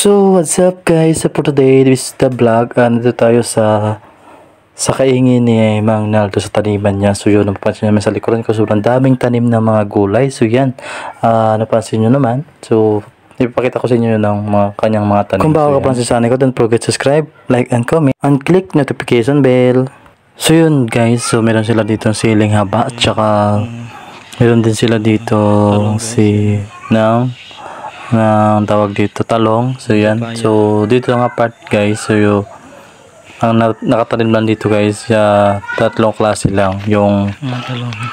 So, what's up guys? So, for today, this is the vlog. Nandito tayo sa kaingin ni Mang Naldo sa taniman niya. So, yun, napapansin namin sa likuran ko. Sobrang daming tanim ng mga gulay. So, yan. Napansin nyo naman. So, ipapakita ko sa inyo ng mga kanyang mga tanim. Kung bago ka pa sa channel ko, don't forget to subscribe, like, and comment. And click notification bell. So, yun guys. So, meron sila dito siling haba. At saka, meron din sila dito ng tawag dito talong. So yan, so dito nga part guys, so ang nakatanim lang dito guys, tatlong klase lang, yung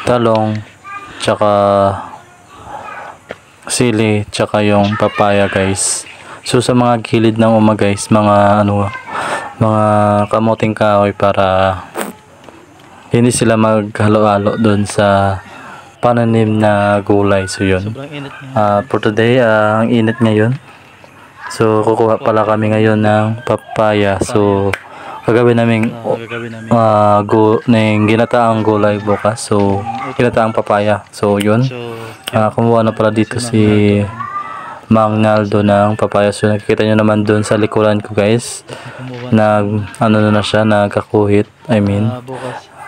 talong tsaka sili tsaka yung papaya guys. So sa mga gilid ng guys, mga kamuting kahoy para hindi sila maghalo-halo doon sa pananim na gulay. So yun, for today, ang init ngayon, so kukuha pala kami ngayon ng papaya. So gagawin namin ginataang gulay bukas, so ginataang papaya. So yun, kumuha na pala dito si Mang Naldo ng papaya. So nakikita nyo naman doon sa likuran ko guys, na siya, nagkakuhit, I mean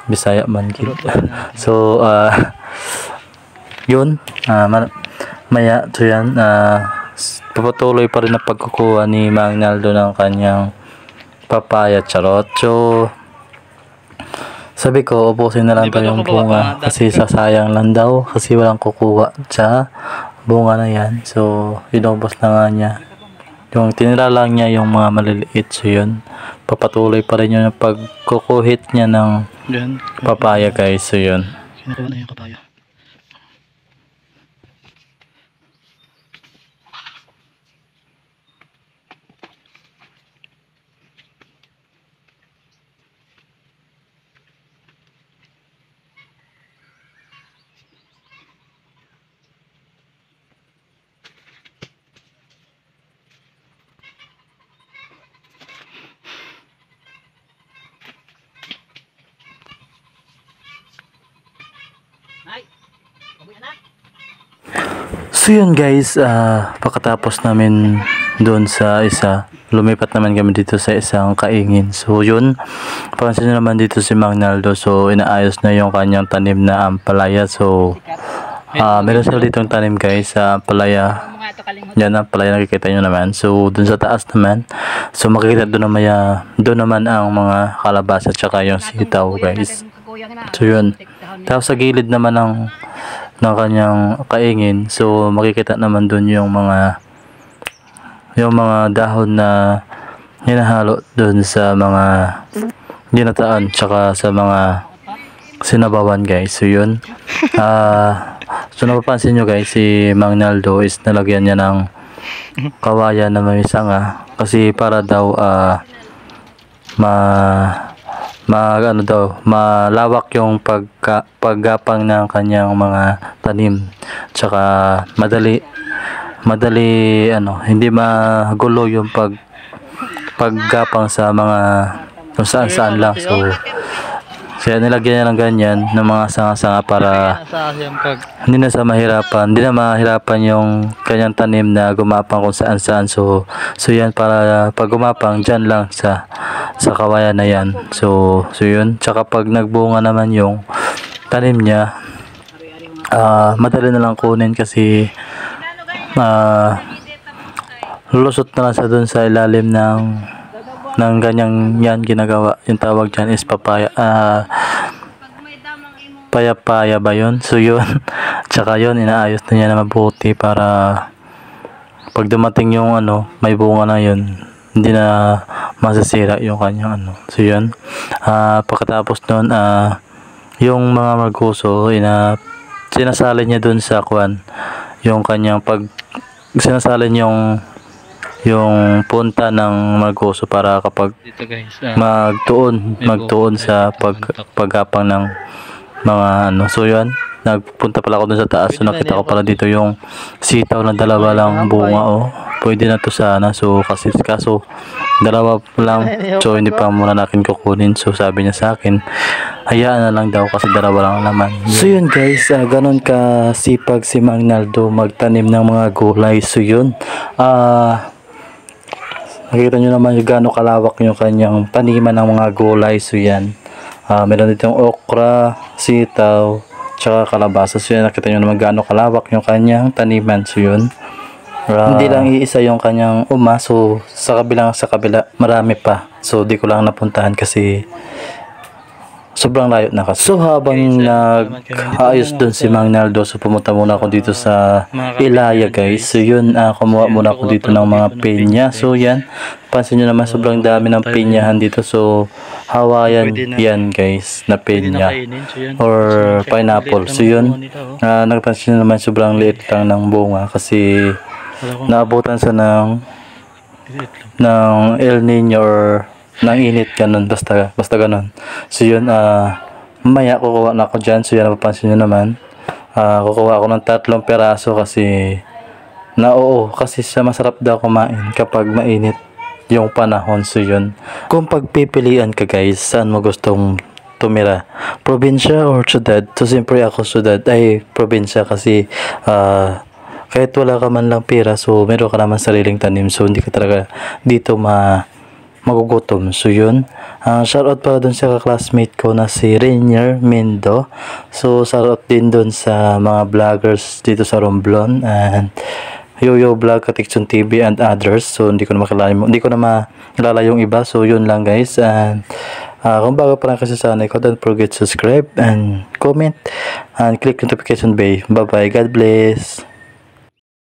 Bisaya man gid. So yun, maya to yan, papatuloy pa rin ang pagkukuha ni Mang Naldo ng kanyang papaya, charot. So sabi ko, ubusin na lang tayo yung bunga kasi sasayang lang daw kasi walang kukuha sa bunga na yan. So inubos na nga niya, yung tinira lang niya yung mga maliliit. So yun, papatuloy pa rin yung pagkukuhit niya ng papaya guys. So yun, kinukuha na yung papaya. So yun guys, pagkatapos namin doon sa isa, lumipat naman kami dito sa isang kaingin. So yun, pansin nyo naman dito si Mang Naldo. So inaayos na yung kanyang tanim na ampalaya. So meron sila ditong tanim guys sa ampalaya. Yan ang ampalaya, nakikita nyo naman. So doon sa taas naman, so makikita doon naman ang mga kalabasa at saka yung sitaw guys. So yun, tapos sa gilid naman ng kanyang kaingin, so makikita naman dun yung mga dahon na hinahalo dun sa mga ginataan tsaka sa mga sinabawan guys. So yun, so napapansin nyo guys, si Mang Naldo is nalagyan niya ng kawayan na may sanga kasi para daw malawak yung paggapang ng kanyang mga tanim, tsaka madali hindi magulo yung paggapang sa mga kung saan lang. So kaya nilagyan niya ng ganyan ng mga sanga-sanga para hindi na mahirapan yung kanyang tanim na gumapang kung saan. So yan, para pag gumapang dyan lang sa kawayan na yan. So yun, tsaka pag nagbunga naman yung tanim niya, madali na lang kunin kasi lulusot na lang sa dun sa ilalim ng ganyang yan ginagawa. Yung tawag dyan is papaya, paya ba yun? So yun, tsaka yun, inaayos na niya na mabuti para pag dumating yung may bunga na yun, hindi na masasira yung kanyang So yun, pagkatapos nun, yung mga margoso, sinasalin niya dun sa yung kanyang sinasalin yung punta ng margoso para kapag magtuon sa paggapang ng mga So yun, nagpunta pala ako dun sa taas. So nakita ko pala dito yung sitaw na dalawa lang bunga. Pwede na to sana. So kaso dalawa lang, so hindi pa muna natin kukunin. So sabi niya sa akin, hayaan na lang daw kasi dalawa lang naman. So yun guys, ganon ka sipag si Mang Naldo magtanim ng mga gulay. So yun, Nakikita nyo naman yung gaano kalawak yung kanyang taniman ng mga gulay. So yan. Meron dito yung okra, sitaw, tsaka kalabasa. So yan, nakita nyo naman gaano kalawak yung kanyang taniman. So yun. Hindi lang iisa yung kanyang uma. So sa kabila marami pa. So di ko lang napuntahan kasi sobrang layo na kasi. So habang nag-aayos doon si Mang Naldo, so pumunta muna ako dito sa Ilaya guys. So yun, kumuha muna ako dito ng mga pinya. So yan, pansin nyo naman sobrang dami ng pinyahan dito. So Hawaiian yan guys, na pinya or pineapple. So yun, nagpansin nyo naman sobrang liit lang ng bunga kasi naabutan sa ng El Nino or nang init ganun, basta ganun. So yun, mamaya kukuha na ako dyan. So yan, napapansin nyo naman, kukuha ako ng 3 peraso kasi kasi sa masarap daw kumain kapag mainit yung panahon. So yun, kung pagpipilian ka guys, saan mo gustong tumira, probinsya or syudad? So siyempre ako syudad, probinsya kasi kahit wala ka man lang pera, so meron ka naman sariling tanim, so hindi ka talaga dito magugutom. So yun, shoutout pala dun sa classmate ko na si Rainier Mendo. So shoutout din dun sa mga vloggers dito sa Romblon and Yoyo Vlog, Katikson TV and others. So hindi ko na makilala yung iba. So yun lang guys, and kung bago pa lang kasi sa channel ko, don't forget to subscribe and comment and click notification bell. Bye bye, God bless.